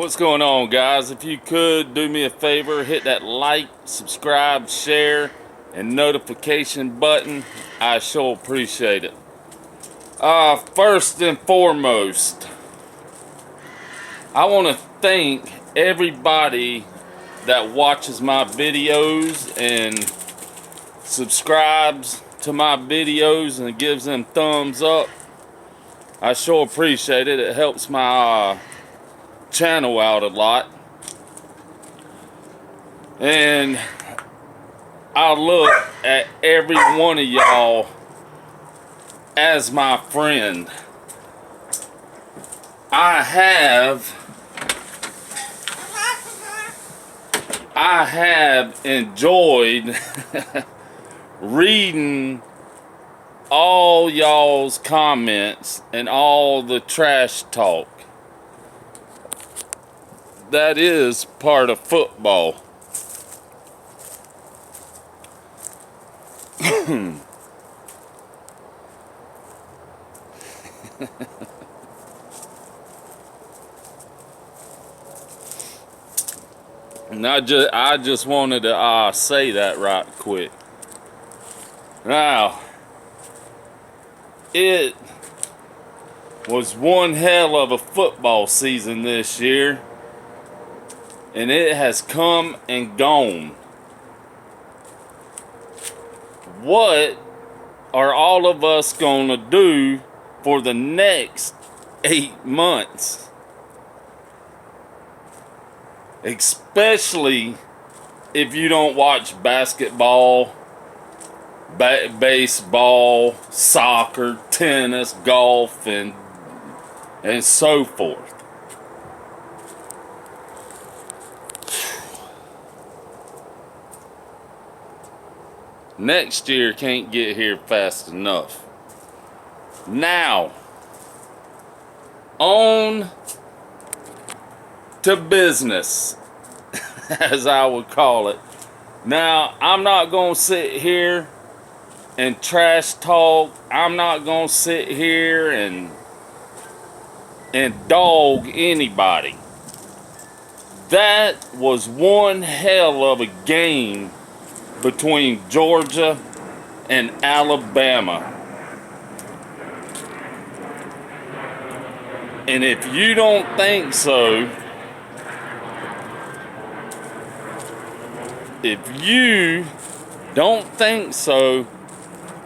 What's going on, guys? If you could do me a favor, hit that like, subscribe, share, and notification button. I sure appreciate it. First and foremost, I want to thank everybody that watches my videos and subscribes to my videos and gives them thumbs up. I sure appreciate it. It helps my channel out a lot. And I look at every one of y'all as my friend. I have enjoyed reading all y'all's comments and all the trash talk. That is part of football. And I just wanted to say that right quick. Now, it was one hell of a football season this year, and it has come and gone. What are all of us gonna do for the next 8 months? Especially if you don't watch basketball, baseball, soccer, tennis, golf, and so forth. Next year can't get here fast enough. Now, on to business, as I would call it. Now, I'm not going to sit here and trash talk. I'm not going to sit here and dog anybody. That was one hell of a game between Georgia and Alabama. And if you don't think so,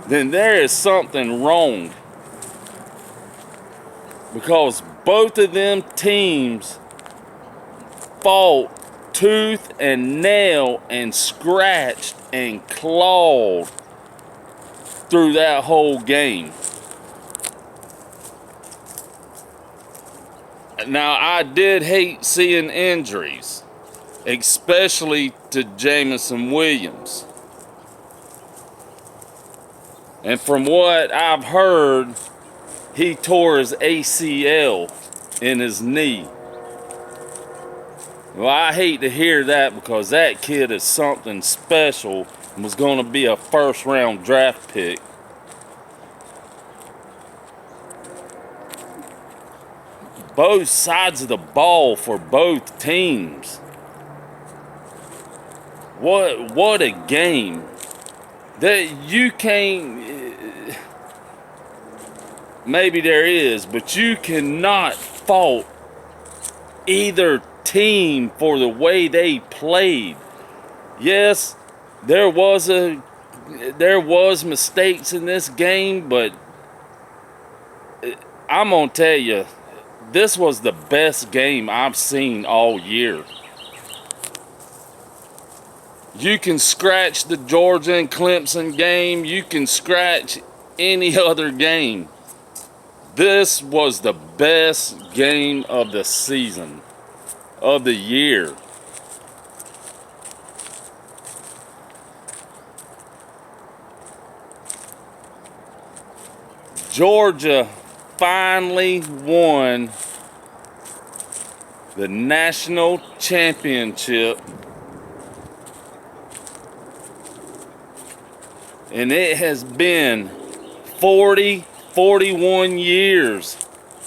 then there is something wrong. Because both of them teams fought tooth and nail and scratched and clawed through that whole game. Now, I did hate seeing injuries, especially to Jameson Williams. And from what I've heard, he tore his ACL in his knee. Well, I hate to hear that, because that kid is something special and was going to be a first-round draft pick. Both sides of the ball for both teams. What a game. That you can't, maybe there is, but you cannot fault either team for the way they played. Yes, there was mistakes in this game, but I'm gonna tell you, this was the best game I've seen all year. You can scratch the Georgia and Clemson game. You can scratch any other game. This was the best game of the season, of the year. Georgia finally won the national championship, and it has been 41 years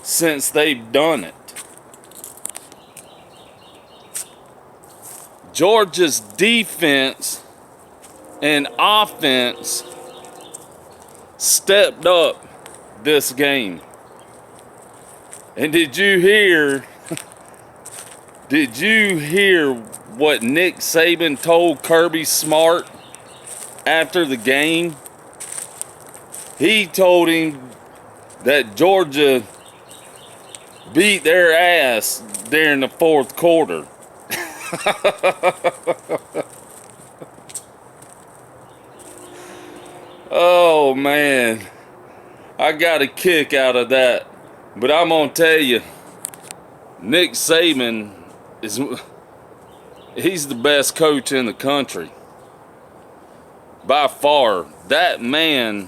since they've done it. Georgia's defense and offense stepped up this game. And did you hear what Nick Saban told Kirby Smart after the game? He told him that Georgia beat their ass during the fourth quarter. Oh man, I got a kick out of that. But I'm gonna tell you, Nick Saban he's the best coach in the country. By far. That man,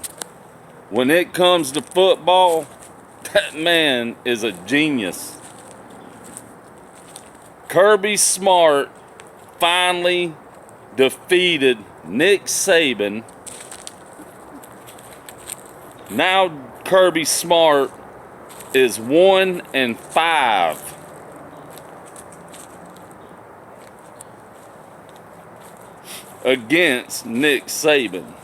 when it comes to football, that man is a genius. Kirby Smart finally defeated Nick Saban. Now Kirby Smart is 1-5 against Nick Saban.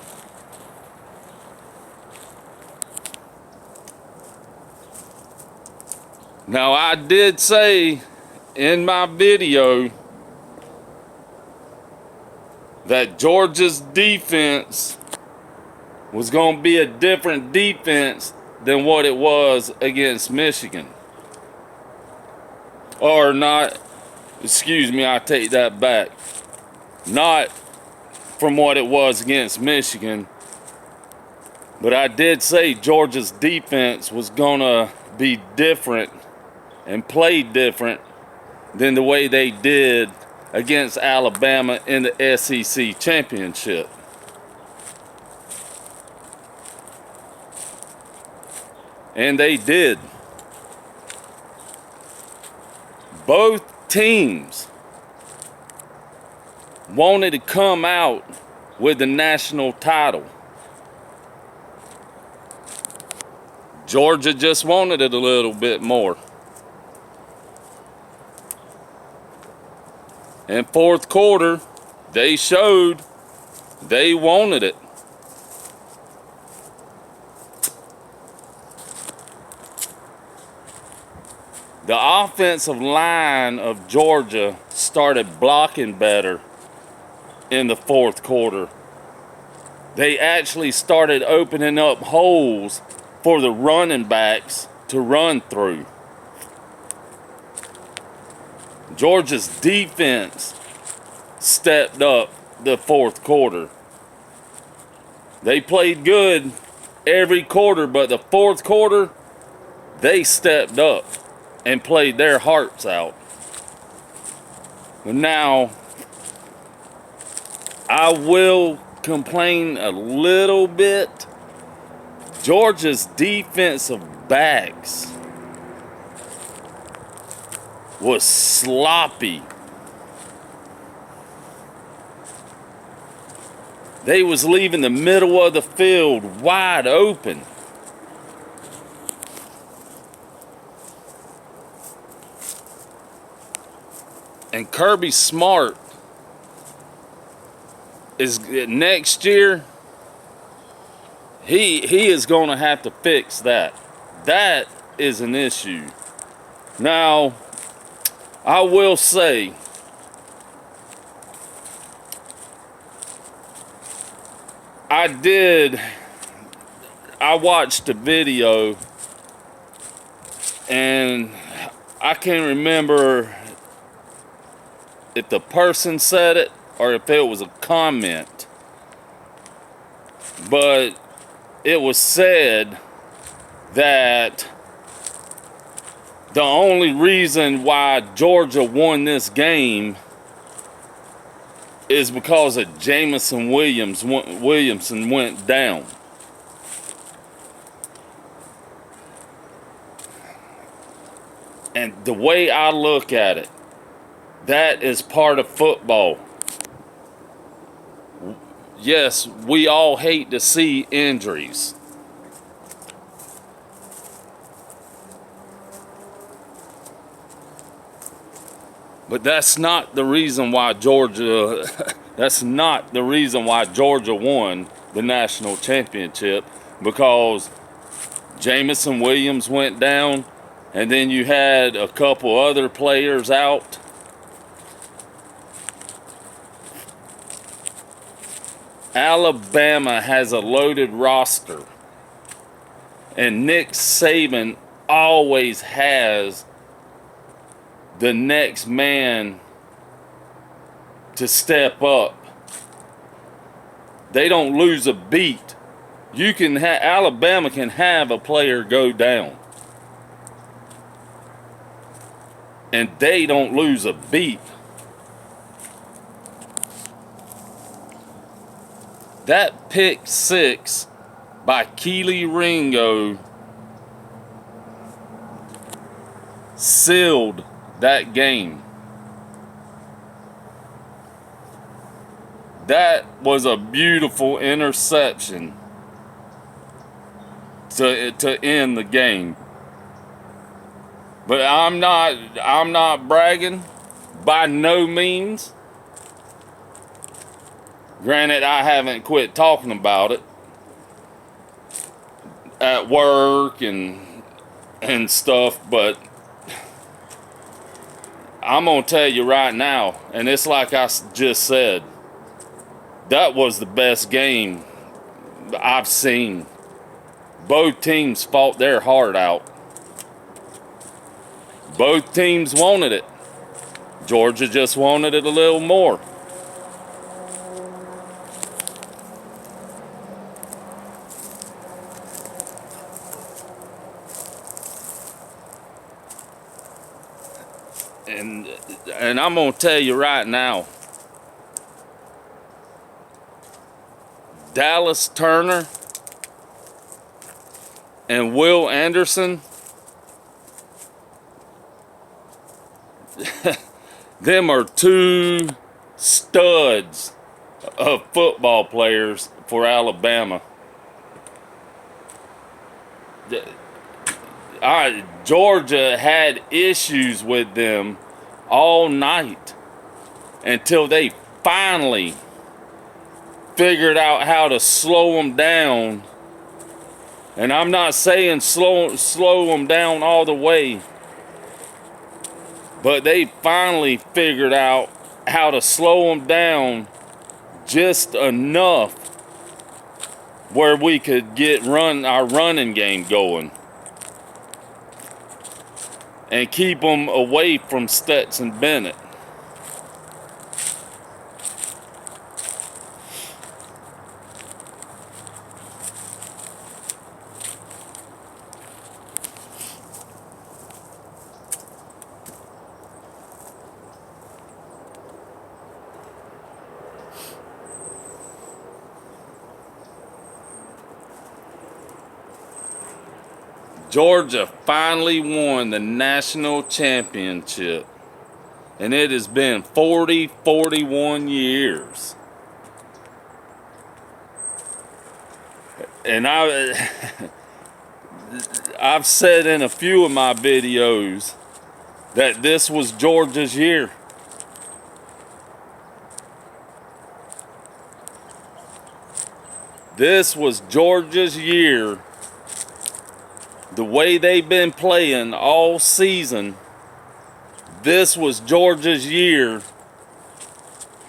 Now I did say in my video that Georgia's defense was going to be a different defense than what it was against Michigan. Or not, excuse me, I take that back. Not from what it was against Michigan, but I did say Georgia's defense was going to be different and play different than the way they did against Alabama in the SEC championship. And they did. Both teams wanted to come out with the national title. Georgia just wanted it a little bit more. In fourth quarter, they showed they wanted it. The offensive line of Georgia started blocking better in the fourth quarter. They actually started opening up holes for the running backs to run through. Georgia's defense stepped up the fourth quarter. They played good every quarter, but the fourth quarter, they stepped up and played their hearts out. Now, I will complain a little bit. Georgia's defensive backs was sloppy. They was leaving the middle of the field wide open. And Kirby Smart is next year, he is going to have to fix that. That is an issue. Now, I will say, I watched the video, and I can't remember if the person said it or if it was a comment, but it was said that the only reason why Georgia won this game is because of Jamison Williamson went down. And the way I look at it, that is part of football. Yes, we all hate to see injuries. But that's not the reason why Georgia that's not the reason why Georgia won the national championship, because Jamison Williams went down, and then you had a couple other players out. Alabama has a loaded roster, and Nick Saban always has the next man to step up. They don't lose a beat. Alabama can have a player go down, and they don't lose a beat. That pick six by Keely Ringo sealed that game. That was a beautiful interception to end the game. But I'm not bragging by no means. Granted, I haven't quit talking about it at work and stuff, but I'm gonna tell you right now, and it's like I just said, that was the best game I've seen. Both teams fought their heart out. Both teams wanted it. Georgia just wanted it a little more. And I'm going to tell you right now, Dallas Turner and Will Anderson, them are two studs of football players for Alabama. Georgia had issues with them all night until they finally figured out how to slow them down. And I'm not saying slow them down all the way, but they finally figured out how to slow them down just enough where we could get our running game going and keep them away from Stetson Bennett. Georgia finally won the national championship, and it has been 41 years. And I've said in a few of my videos that this was Georgia's year. This was Georgia's year. The way they've been playing all season, this was Georgia's year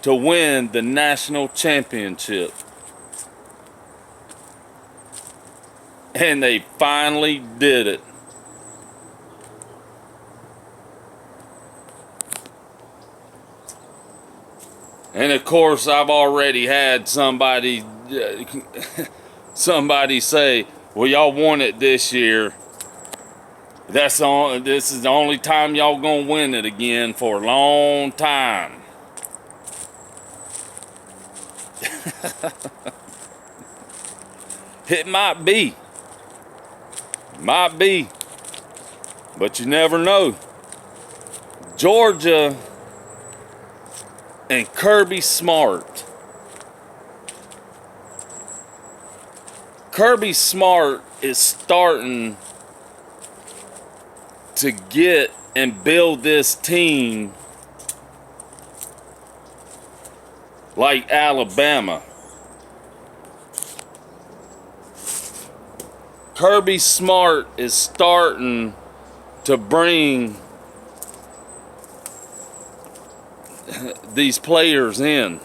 to win the national championship. And they finally did it. And of course, I've already had somebody say, well, y'all won it this year. This is the only time y'all gonna win it again for a long time. It might be. Might be. But you never know. Georgia and Kirby Smart. Kirby Smart is starting to get and build this team like Alabama. Kirby Smart is starting to bring these players in.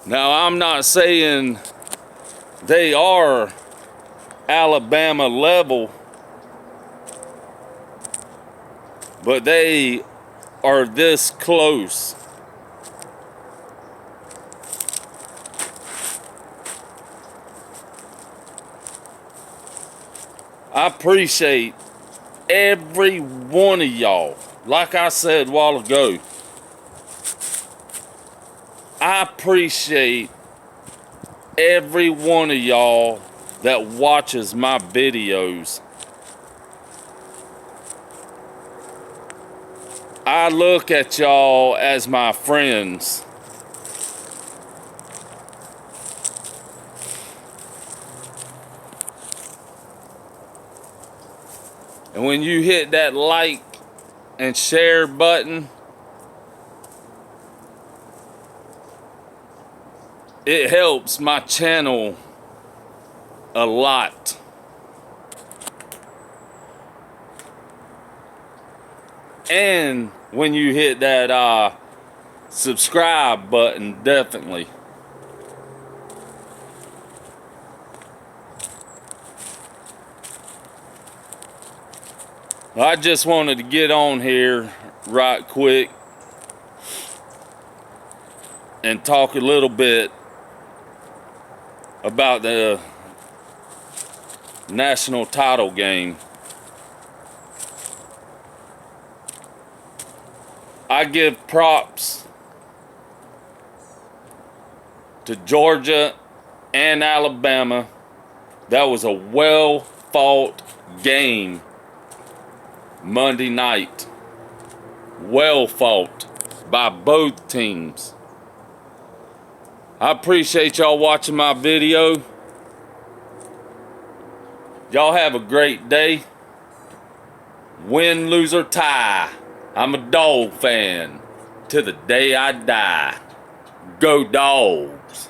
Now, I'm not saying they are Alabama level, but they are this close. I appreciate every one of y'all. Like I said a while ago, I appreciate every one of y'all that watches my videos. I look at y'all as my friends. And when you hit that like and share button, it helps my channel a lot. And when you hit that subscribe button, definitely. I just wanted to get on here right quick and talk a little bit about the national title game. I give props to Georgia and Alabama. That was a well-fought game Monday night. Well fought by both teams. I appreciate y'all watching my video. Y'all have a great day. Win, lose, or tie. I'm a dog fan till the day I die. Go Dogs.